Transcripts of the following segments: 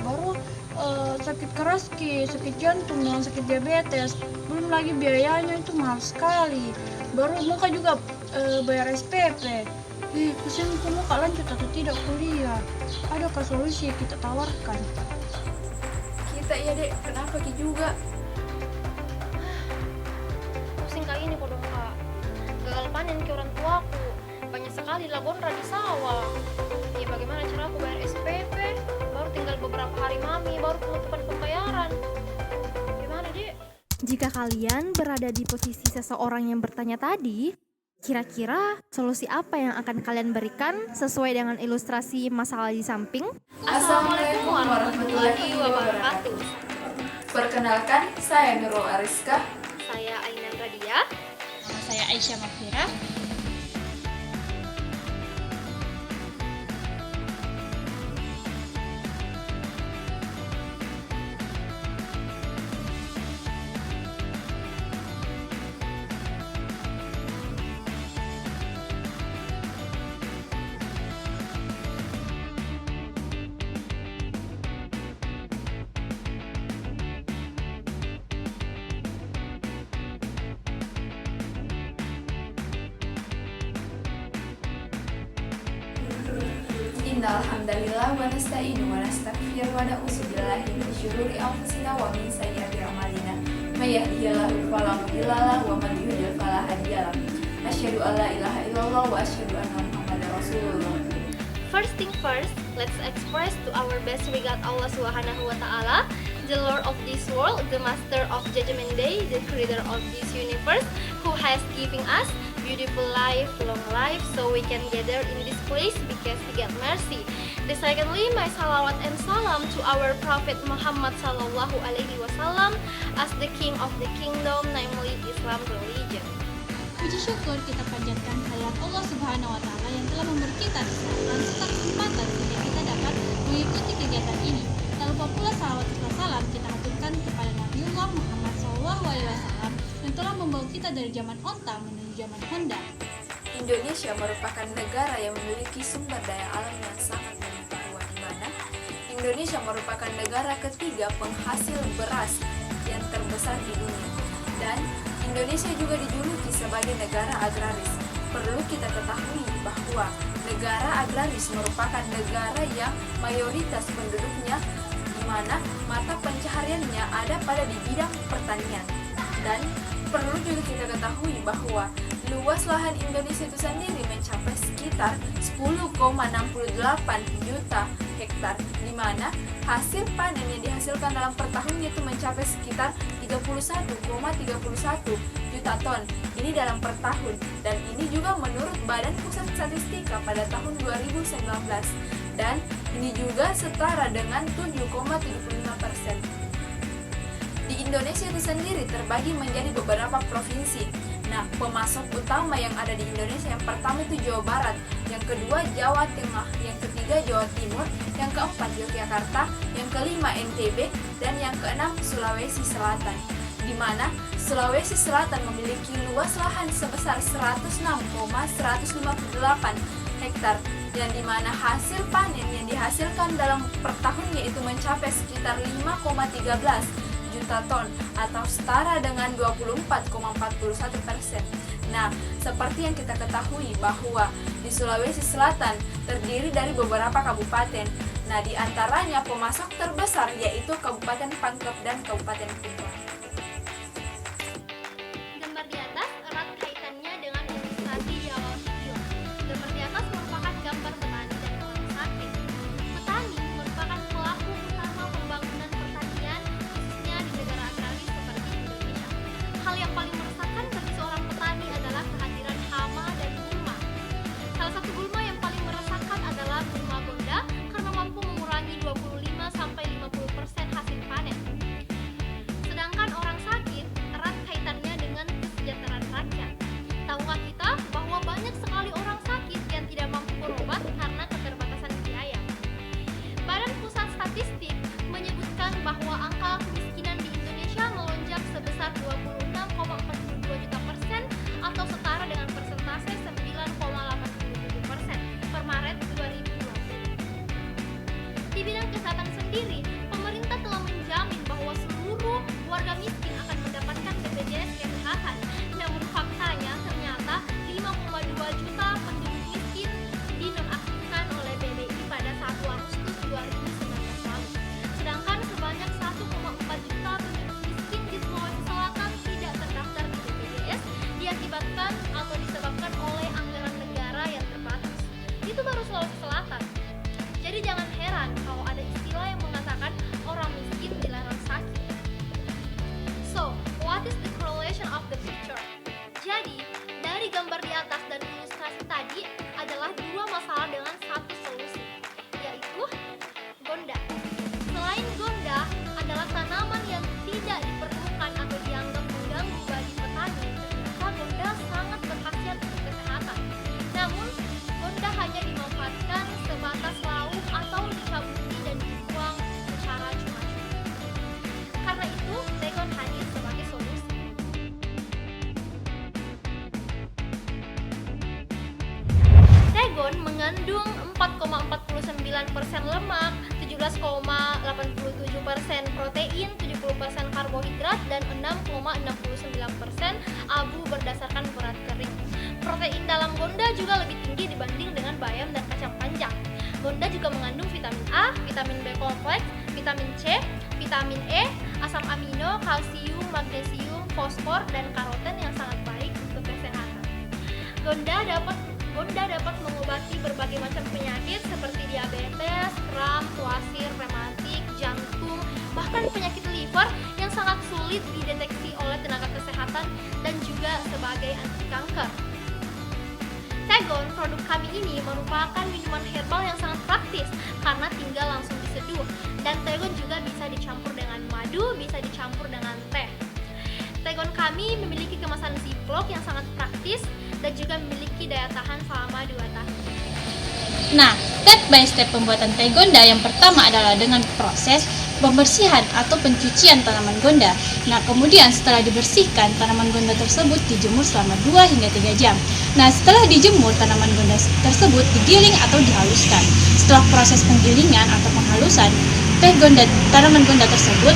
baru sakit keras, sakit jantung dan sakit diabetes, belum lagi biayanya itu mahal sekali, baru muka juga bayar SPP. Pusing muka lanjut atau tidak kuliah, adakah solusi yang kita tawarkan? Kita ya dek, kenapa Ki juga? Pusing kali ini kodong kak, gagal panen ke orang tuaku, banyak sekali lagonra di sawah. Ya bagaimana cara aku bayar SPP? Baru tinggal beberapa hari mami, baru penutupan pembayaran. Gimana dek? Jika kalian berada di posisi seseorang yang bertanya tadi, kira-kira solusi apa yang akan kalian berikan sesuai dengan ilustrasi masalah di samping? Assalamualaikum warahmatullahi wabarakatuh. Perkenalkan, saya Nurul Ariska. Saya Aina Radia. Nama saya Aisyah Mafira. Innal hamdalillah wa nasta'inu wa nastaghfir wa na'udzu billahi min syururi anfusina wa min sayyiati a'malina. May yahdihillahu fala mudilla lahu wa man yudlil fala hadiya lahu. Asyhadu an la ilaha illallah wa asyhadu anna Muhammadar Rasulullah. First thing first, let's express to our best regard Allah Subhanahu wa Ta'ala, the Lord of this world, the Master of Judgment Day, the Creator of this universe, who has given us beautiful life, long life, so we can gather in this place because He got mercy. The secondly, my salawat and salam to our Prophet Muhammad Sallallahu Alaihi Wasallam as the King of the Kingdom, namely Islam religion. Puji syukur kita panjatkan kehadirat Allah Subhanahu wa Ta'ala yang telah memberi kita kesehatan serta kesempatan sehingga kita dapat mengikuti kegiatan ini. Tak lupa pula salawat serta salam kita aturkan kepada Nabiullah Muhammad SAW yang telah membawa kita dari zaman onta menuju zaman Honda. Indonesia merupakan negara yang memiliki sumber daya alam yang sangat melimpah di mana Indonesia merupakan negara ketiga penghasil beras yang terbesar di dunia, dan Indonesia juga dijuluki sebagai negara agraris. Perlu kita ketahui bahwa negara agraris merupakan negara yang mayoritas penduduknya di mana mata pencahariannya ada pada di bidang pertanian. Dan perlu juga kita ketahui bahwa luas lahan Indonesia itu sendiri mencapai sekitar 10,68 juta hektar, di mana hasil panen yang dihasilkan dalam per tahunnya itu mencapai sekitar 31,31 juta ton. Ini dalam per tahun, dan ini juga menurut Badan Pusat Statistika pada tahun 2019, dan ini juga setara dengan 7,75%. Di Indonesia itu sendiri terbagi menjadi beberapa provinsi. Nah, pemasok utama yang ada di Indonesia yang pertama itu Jawa Barat, yang kedua Jawa Tengah, yang ketiga Jawa Timur, yang keempat Yogyakarta, yang kelima NTB, dan yang keenam Sulawesi Selatan. Di mana Sulawesi Selatan memiliki luas lahan sebesar 106,158 hektar, yang dimana hasil panen yang dihasilkan dalam per tahunnya itu mencapai sekitar 5,13 juta ton atau setara dengan 24,41%. Nah, seperti yang kita ketahui bahwa di Sulawesi Selatan terdiri dari beberapa kabupaten. Nah, di antaranya pemasok terbesar yaitu Kabupaten Pangkep dan Kabupaten Kuta. Gambar di atas erat kaitannya dengan ilustrasi di awal video. Gambar di atas merupakan gambar petani dan orang sakit. Petani merupakan pelaku utama pembangunan pertanian, khususnya di negara agraris seperti Indonesia. Hal yang paling meresahkan bagi seorang petani adalah kehadiran hama dan gulma. Salah satu gulma yang paling meresahkan adalah gulma gonda karena mampu mengurangi 25-50% hasil panen. Sedangkan orang sakit erat kaitannya dengan kesejahteraan rakyat. Tahukah kita bahwa banyak sekali orang sakit yang tidak mampu berobat karena keterbatasan biaya? Badan Pusat Statistik menyebutkan bahwa angka kemiskinan di Indonesia melonjak sebesar 26,42 juta persen atau setara dengan persentase 9,87% per Maret 2020. Di bidang kesehatan sendiri, mengandung 4,49% lemak, 17,87% protein, 70% karbohidrat, dan 6,69% abu berdasarkan berat kering. Protein dalam Gonda juga lebih tinggi dibanding dengan bayam dan kacang panjang. Gonda juga mengandung vitamin A, vitamin B kompleks, vitamin C, vitamin E, asam amino, kalsium, magnesium, fosfor, dan karoten yang sangat baik untuk kesehatan. Gonda dapat mengobati berbagai macam penyakit seperti diabetes, kram, tuasir, rematik, jantung, bahkan penyakit liver yang sangat sulit dideteksi oleh tenaga kesehatan dan juga sebagai anti kanker. Tegon, produk kami ini merupakan minuman herbal yang sangat praktis karena tinggal langsung diseduh, dan Tegon juga bisa dicampur dengan madu, bisa dicampur dengan teh. Tegon kami memiliki kemasan ziplock yang sangat praktis dan juga memiliki daya tahan selama 2 tahun. Nah, step by step pembuatan teh Gonda yang pertama adalah dengan proses pembersihan atau pencucian tanaman Gonda. Nah, kemudian setelah dibersihkan, tanaman Gonda tersebut dijemur selama 2 hingga 3 jam. Nah, setelah dijemur, tanaman Gonda tersebut digiling atau dihaluskan. Setelah proses penggilingan atau penghalusan, tanaman Gonda tersebut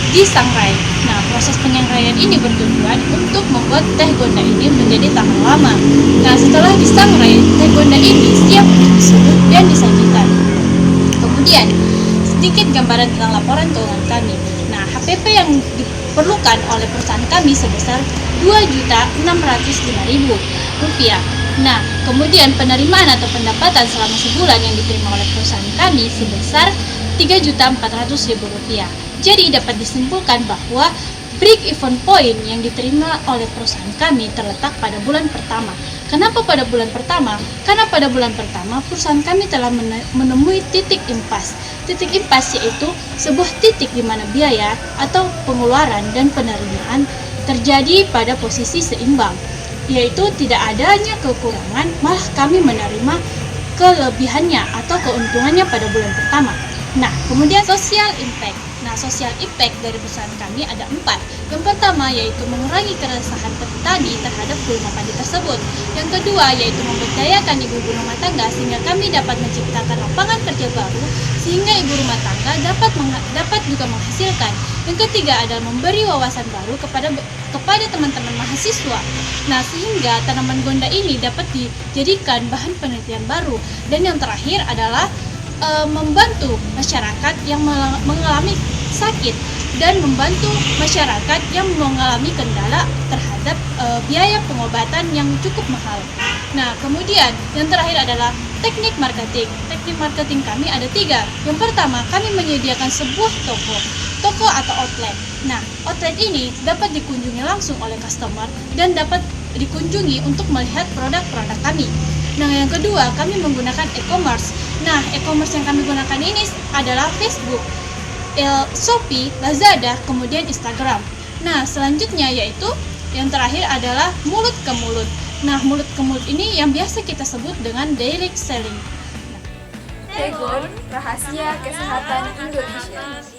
disangrai. Nah, proses penyangraian ini bertujuan untuk membuat teh Gonda ini menjadi tahan lama. Nah, setelah disangrai, teh Gonda ini siap untuk diseduh dan disajikan. Kemudian, sedikit gambaran tentang laporan keuangan kami. Nah, HPP yang diperlukan oleh perusahaan kami sebesar Rp2.605.000. Nah, kemudian penerimaan atau pendapatan selama sebulan yang diterima oleh perusahaan kami sebesar Rp3.400.000. Jadi dapat disimpulkan bahwa break even point yang diterima oleh perusahaan kami terletak pada bulan pertama. Kenapa pada bulan pertama? Karena pada bulan pertama perusahaan kami telah menemui titik impas. Titik impas yaitu sebuah titik di mana biaya atau pengeluaran dan penerimaan terjadi pada posisi seimbang, yaitu tidak adanya kekurangan, malah kami menerima kelebihannya atau keuntungannya pada bulan pertama. Nah, kemudian social impact. Nah, social impact dari perusahaan kami ada 4. Yang pertama yaitu mengurangi keresahan petani terhadap gulma padi tersebut. Yang kedua yaitu memberdayakan ibu-ibu rumah tangga sehingga kami dapat menciptakan lapangan kerja baru sehingga ibu rumah tangga dapat juga menghasilkan. Yang ketiga adalah memberi wawasan baru kepada teman-teman mahasiswa. Nah, sehingga tanaman Gonda ini dapat dijadikan bahan penelitian baru. Dan yang terakhir adalah membantu masyarakat yang mengalami sakit dan membantu masyarakat yang mengalami kendala terhadap biaya pengobatan yang cukup mahal. Nah, kemudian yang terakhir adalah teknik marketing. Teknik marketing kami ada 3. Yang pertama, kami menyediakan sebuah toko atau outlet. Nah, outlet ini dapat dikunjungi langsung oleh customer dan dapat dikunjungi untuk melihat produk-produk kami. Nah, yang kedua, kami menggunakan e-commerce. Nah, e-commerce yang kami gunakan ini adalah Facebook, Shopee, Lazada, kemudian Instagram. Nah, selanjutnya yaitu yang terakhir adalah mulut ke mulut. Nah, mulut ke mulut ini yang biasa kita sebut dengan direct selling. Tegon, rahasia kesehatan Indonesia.